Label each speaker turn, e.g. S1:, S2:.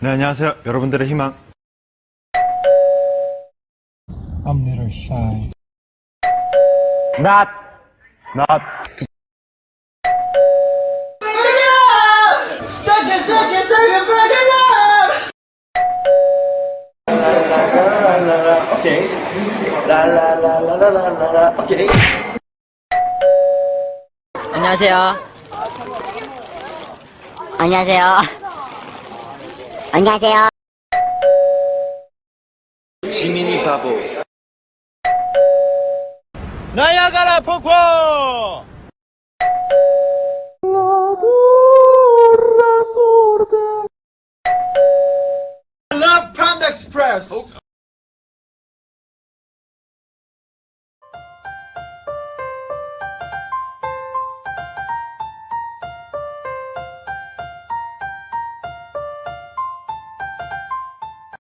S1: 네, 안녕하세요. 여러분들의 희망.
S2: I'm little shy.
S1: Not.
S3: Okay. La la la la la la la la. Okay.
S4: 안녕하세요. 안녕하세요. 안녕하세요.
S3: 지민이 바보.
S1: 나야가라 폭포!
S3: Love Panda Express.